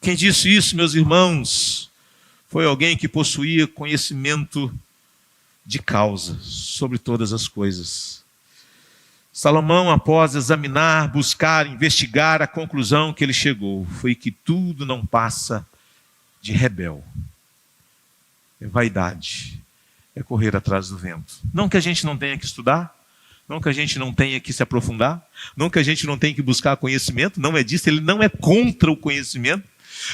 Quem disse isso, meus irmãos, foi alguém que possuía conhecimento de causa sobre todas as coisas. Salomão, após examinar, buscar, investigar, a conclusão que ele chegou foi que tudo não passa de rebel. É vaidade, é correr atrás do vento. Não que a gente não tenha que estudar, não que a gente não tenha que se aprofundar, não que a gente não tenha que buscar conhecimento, não é disso, ele não é contra o conhecimento,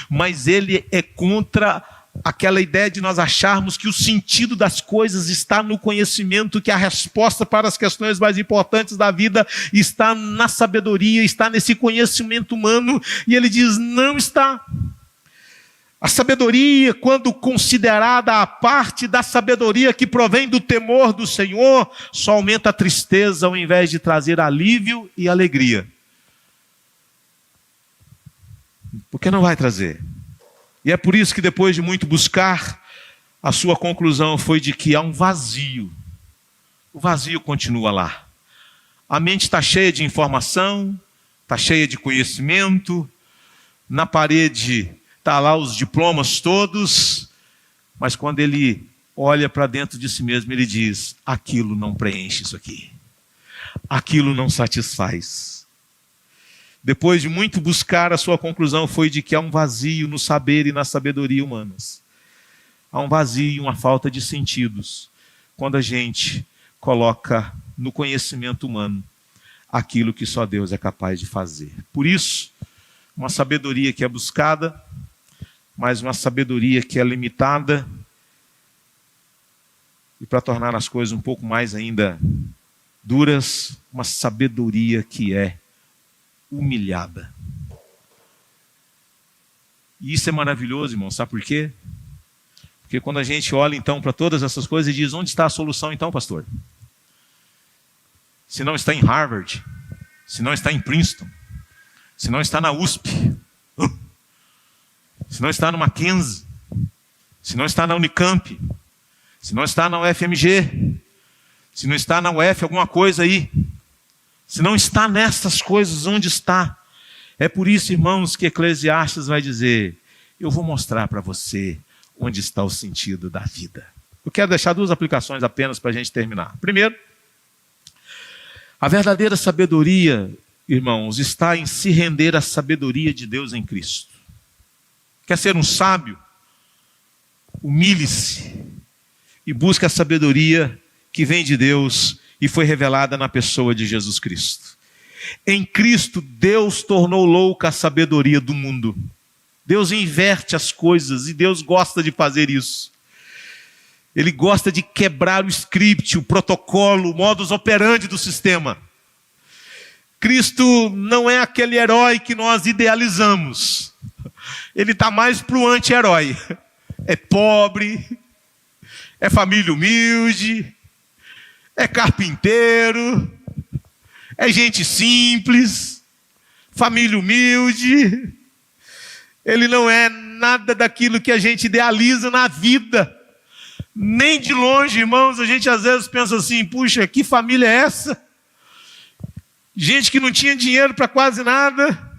mas ele é contra aquela ideia de nós acharmos que o sentido das coisas está no conhecimento, que a resposta para as questões mais importantes da vida está na sabedoria, está nesse conhecimento humano, e ele diz, não está. A sabedoria, quando considerada a parte da sabedoria que provém do temor do Senhor, só aumenta a tristeza ao invés de trazer alívio e alegria. Porque não vai trazer. E é por isso que depois de muito buscar, a sua conclusão foi de que há um vazio. O vazio continua lá. A mente está cheia de informação, está cheia de conhecimento, na parede está lá os diplomas todos, mas quando ele olha para dentro de si mesmo, ele diz, aquilo não preenche isso aqui. Aquilo não satisfaz. Depois de muito buscar, a sua conclusão foi de que há um vazio no saber e na sabedoria humanas. Há um vazio, uma falta de sentidos, quando a gente coloca no conhecimento humano aquilo que só Deus é capaz de fazer. Por isso, uma sabedoria que é buscada, mas uma sabedoria que é limitada, e para tornar as coisas um pouco mais ainda duras, uma sabedoria que é humilhada. E isso é maravilhoso, irmão, sabe por quê? Porque quando a gente olha então para todas essas coisas e diz, onde está a solução então, pastor? Se não está em Harvard, se não está em Princeton, se não está na USP, se não está no Mackenzie, se não está na Unicamp, se não está na UFMG, se não está na UF, alguma coisa aí, se não está nessas coisas, onde está? É por isso, irmãos, que Eclesiastes vai dizer, eu vou mostrar para você onde está o sentido da vida. Eu quero deixar duas aplicações apenas para a gente terminar. Primeiro, a verdadeira sabedoria, irmãos, está em se render à sabedoria de Deus em Cristo. Quer ser um sábio? Humilhe-se e busque a sabedoria que vem de Deus e foi revelada na pessoa de Jesus Cristo. Em Cristo, Deus tornou louca a sabedoria do mundo. Deus inverte as coisas e Deus gosta de fazer isso. Ele gosta de quebrar o script, o protocolo, o modus operandi do sistema. Cristo não é aquele herói que nós idealizamos. Ele está mais para o anti-herói. É pobre, é família humilde, é carpinteiro, é gente simples, família humilde. Ele não é nada daquilo que a gente idealiza na vida. Nem de longe, irmãos, a gente às vezes pensa assim, puxa, que família é essa? Gente que não tinha dinheiro para quase nada.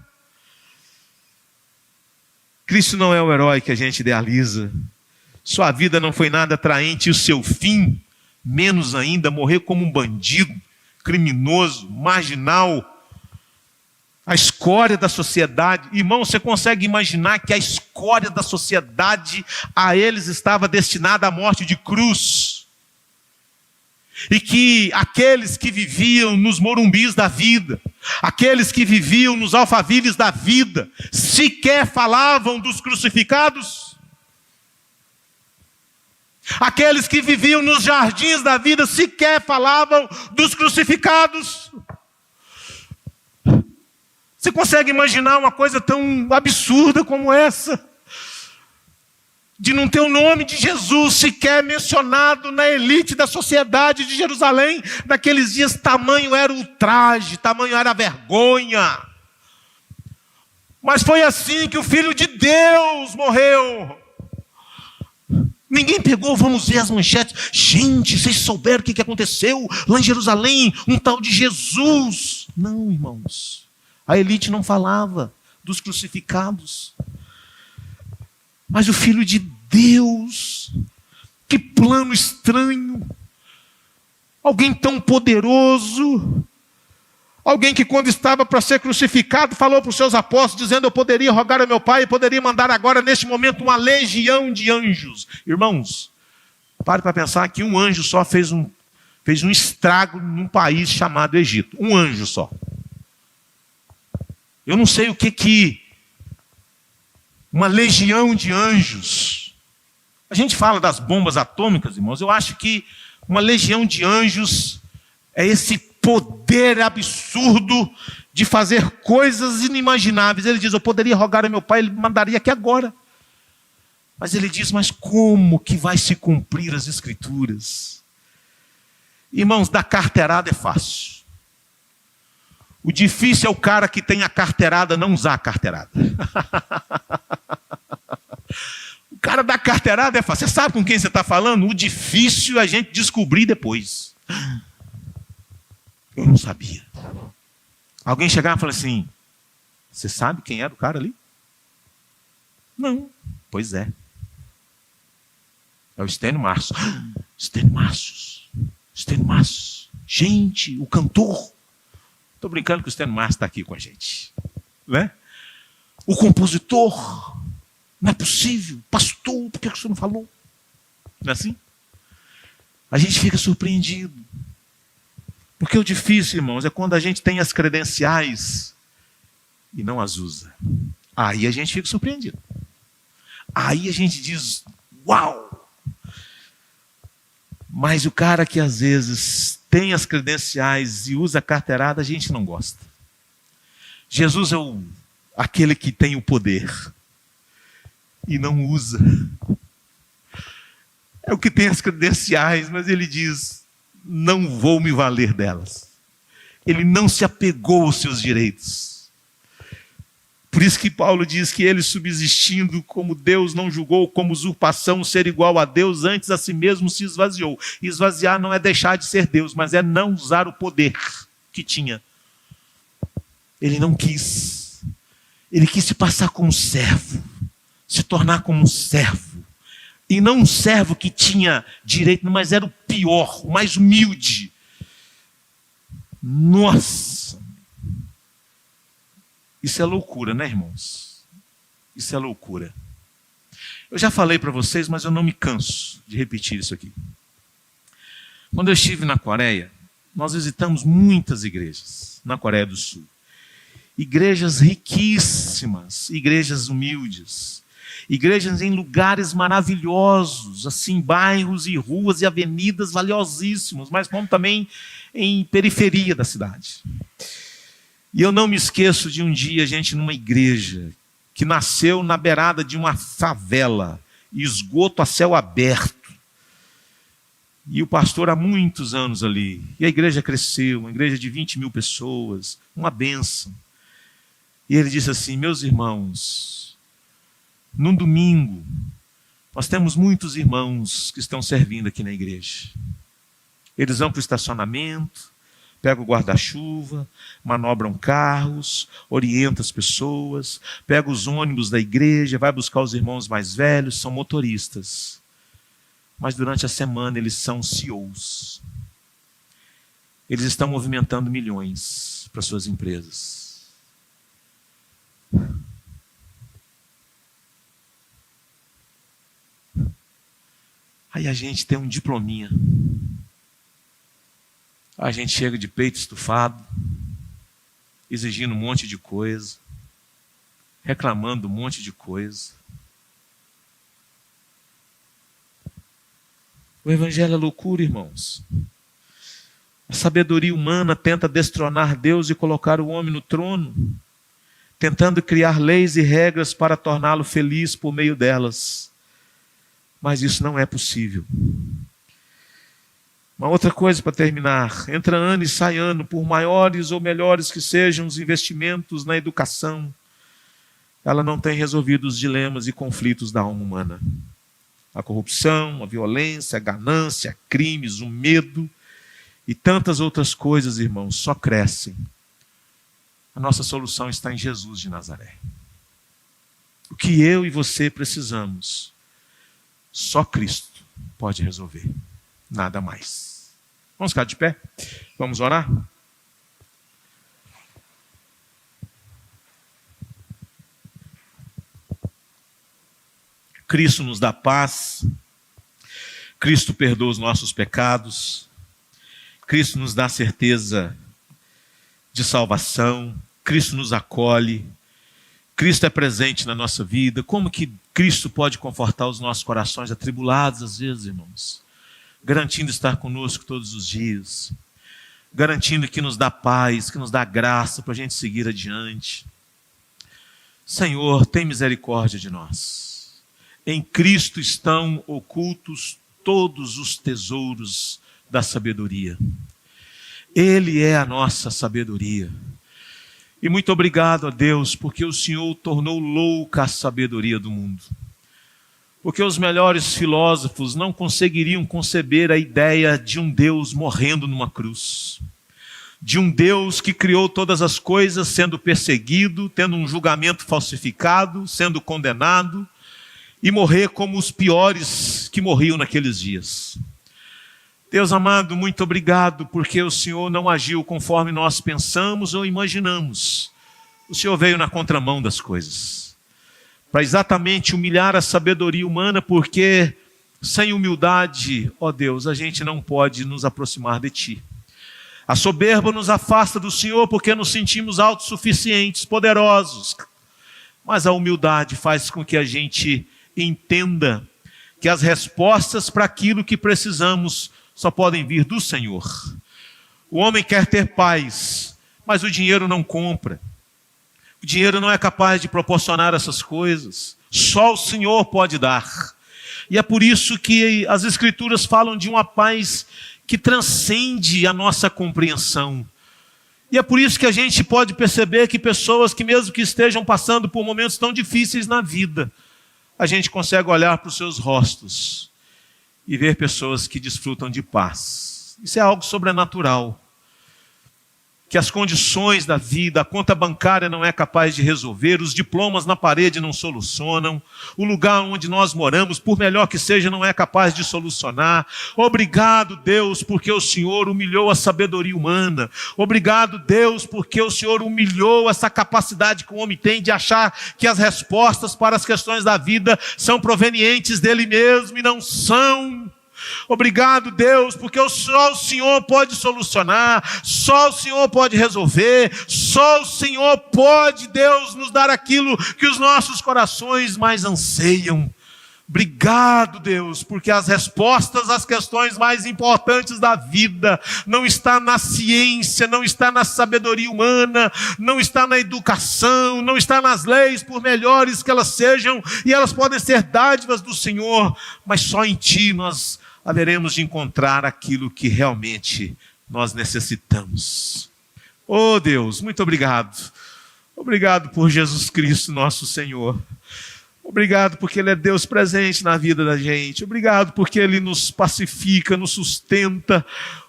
Cristo não é o herói que a gente idealiza. Sua vida não foi nada atraente e o seu fim, menos ainda, morrer como um bandido, criminoso, marginal, a escória da sociedade. Irmão, você consegue imaginar que a escória da sociedade a eles estava destinada à morte de cruz? E que aqueles que viviam nos morumbis da vida, aqueles que viviam nos alfavives da vida, sequer falavam dos crucificados. Aqueles que viviam nos jardins da vida sequer falavam dos crucificados. Você consegue imaginar uma coisa tão absurda como essa? De não ter o nome de Jesus sequer mencionado na elite da sociedade de Jerusalém. Naqueles dias, tamanho era o ultraje, tamanho era a vergonha. Mas foi assim que o Filho de Deus morreu. Ninguém pegou, vamos ver as manchetes. Gente, vocês souberam o que aconteceu lá em Jerusalém? Um tal de Jesus. Não, irmãos. A elite não falava dos crucificados. Mas o Filho de Deus, que plano estranho. Alguém tão poderoso. Alguém que quando estava para ser crucificado, falou para os seus apóstolos, dizendo, eu poderia rogar a meu Pai, e poderia mandar agora, neste momento, uma legião de anjos. Irmãos, pare para pensar que um anjo só fez um estrago num país chamado Egito. Um anjo só. Eu não sei o que uma legião de anjos. A gente fala das bombas atômicas, irmãos. Eu acho que uma legião de anjos é esse poder absurdo de fazer coisas inimagináveis. Ele diz, eu poderia rogar a meu Pai, ele mandaria aqui agora. Mas ele diz, mas como que vai se cumprir as Escrituras? Irmãos, dar carteirada é fácil. O difícil é o cara que tem a carteirada não usar a carteirada. O cara da carteirada é fácil. Você sabe com quem você está falando? O difícil é a gente descobrir depois. Eu não sabia. Alguém chegava e falava assim, você sabe quem era o cara ali? Não. Pois é. É o Estênio Marços. Estênio Marços. Estênio Marços. Gente, o cantor. Estou brincando que o Estênio Marços está aqui com a gente. Né? O compositor. Não é possível. Pastor, por que o senhor não falou? Não é assim? A gente fica surpreendido. Porque o difícil, irmãos, é quando a gente tem as credenciais e não as usa. Aí a gente fica surpreendido. Aí a gente diz, uau! Mas o cara que às vezes tem as credenciais e usa a carteirada, a gente não gosta. Jesus é aquele que tem o poder e não usa. É o que tem as credenciais, mas ele diz, não vou me valer delas. Ele não se apegou aos seus direitos. Por isso que Paulo diz que ele, subsistindo como Deus, não julgou como usurpação ser igual a Deus, antes a si mesmo se esvaziou. Esvaziar não é deixar de ser Deus, mas é não usar o poder que tinha. Ele não quis. Ele quis se passar como servo, se tornar como um servo. E não um servo que tinha direito, mas era o pior, o mais humilde. Nossa! Isso é loucura, né, irmãos? Isso é loucura. Eu já falei para vocês, mas eu não me canso de repetir isso aqui. Quando eu estive na Coreia, nós visitamos muitas igrejas na Coreia do Sul. Igrejas riquíssimas, igrejas humildes, igrejas em lugares maravilhosos, assim, bairros e ruas e avenidas valiosíssimos, mas como também em periferia da cidade. E eu não me esqueço de um dia a gente numa igreja que nasceu na beirada de uma favela, esgoto a céu aberto. E o pastor há muitos anos ali. E a igreja cresceu, uma igreja de 20 mil pessoas, uma bênção. E ele disse assim, meus irmãos, num domingo, nós temos muitos irmãos que estão servindo aqui na igreja. Eles vão para o estacionamento, pega o guarda-chuva, manobram carros, orienta as pessoas, pega os ônibus da igreja, vai buscar os irmãos mais velhos, são motoristas. Mas durante a semana eles são CEOs. Eles estão movimentando milhões para suas empresas. Aí a gente tem um diplominha. A gente chega de peito estufado, exigindo um monte de coisa, reclamando um monte de coisa. O evangelho é loucura, irmãos. A sabedoria humana tenta destronar Deus e colocar o homem no trono, tentando criar leis e regras para torná-lo feliz por meio delas. Mas isso não é possível. Uma outra coisa para terminar: entra ano e sai ano, por maiores ou melhores que sejam os investimentos na educação, ela não tem resolvido os dilemas e conflitos da alma humana. A corrupção, a violência, a ganância, crimes, o medo e tantas outras coisas, irmãos, só crescem. A nossa solução está em Jesus de Nazaré. O que eu e você precisamos, só Cristo pode resolver. Nada mais. Vamos ficar de pé? Vamos orar? Cristo nos dá paz. Cristo perdoa os nossos pecados. Cristo nos dá certeza de salvação. Cristo nos acolhe. Cristo é presente na nossa vida. Como que Cristo pode confortar os nossos corações atribulados às vezes, irmãos? Garantindo estar conosco todos os dias. Garantindo que nos dá paz, que nos dá graça para a gente seguir adiante. Senhor, tem misericórdia de nós. Em Cristo estão ocultos todos os tesouros da sabedoria. Ele é a nossa sabedoria. E muito obrigado a Deus, porque o Senhor tornou louca a sabedoria do mundo. Porque os melhores filósofos não conseguiriam conceber a ideia de um Deus morrendo numa cruz. De um Deus que criou todas as coisas sendo perseguido, tendo um julgamento falsificado, sendo condenado, e morrer como os piores que morriam naqueles dias. Deus amado, muito obrigado, porque o Senhor não agiu conforme nós pensamos ou imaginamos. O Senhor veio na contramão das coisas, para exatamente humilhar a sabedoria humana, porque sem humildade, ó Deus, a gente não pode nos aproximar de Ti. A soberba nos afasta do Senhor, porque nos sentimos autossuficientes, poderosos. Mas a humildade faz com que a gente entenda que as respostas para aquilo que precisamos só podem vir do Senhor. O homem quer ter paz, mas o dinheiro não compra. O dinheiro não é capaz de proporcionar essas coisas. Só o Senhor pode dar. E é por isso que as Escrituras falam de uma paz que transcende a nossa compreensão. E é por isso que a gente pode perceber que pessoas que mesmo que estejam passando por momentos tão difíceis na vida, a gente consegue olhar para os seus rostos e ver pessoas que desfrutam de paz. Isso é algo sobrenatural, que as condições da vida, a conta bancária não é capaz de resolver, os diplomas na parede não solucionam, o lugar onde nós moramos, por melhor que seja, não é capaz de solucionar. Obrigado, Deus, porque o Senhor humilhou a sabedoria humana. Obrigado, Deus, porque o Senhor humilhou essa capacidade que o homem tem de achar que as respostas para as questões da vida são provenientes dele mesmo, e não são. Obrigado, Deus, porque só o Senhor pode solucionar, só o Senhor pode resolver, só o Senhor pode, Deus, nos dar aquilo que os nossos corações mais anseiam. Obrigado, Deus, porque as respostas às questões mais importantes da vida não está na ciência, não está na sabedoria humana, não está na educação, não está nas leis, por melhores que elas sejam, e elas podem ser dádivas do Senhor, mas só em Ti nós haveremos de encontrar aquilo que realmente nós necessitamos. Oh Deus, muito obrigado. Obrigado por Jesus Cristo, nosso Senhor. Obrigado porque Ele é Deus presente na vida da gente. Obrigado porque Ele nos pacifica, nos sustenta.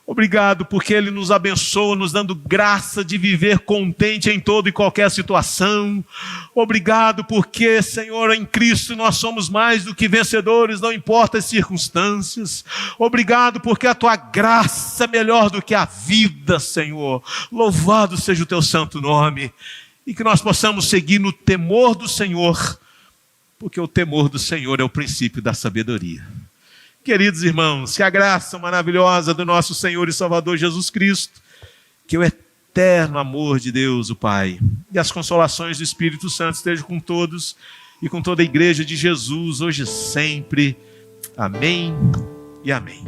Obrigado porque Ele nos abençoa, nos dando graça de viver contente em toda e qualquer situação. Obrigado porque, Senhor, em Cristo nós somos mais do que vencedores, não importa as circunstâncias. Obrigado porque a Tua graça é melhor do que a vida, Senhor. Louvado seja o Teu santo nome. E que nós possamos seguir no temor do Senhor, porque o temor do Senhor é o princípio da sabedoria. Queridos irmãos, que a graça maravilhosa do nosso Senhor e Salvador Jesus Cristo, que o eterno amor de Deus, o Pai, e as consolações do Espírito Santo estejam com todos e com toda a igreja de Jesus, hoje e sempre. Amém e amém.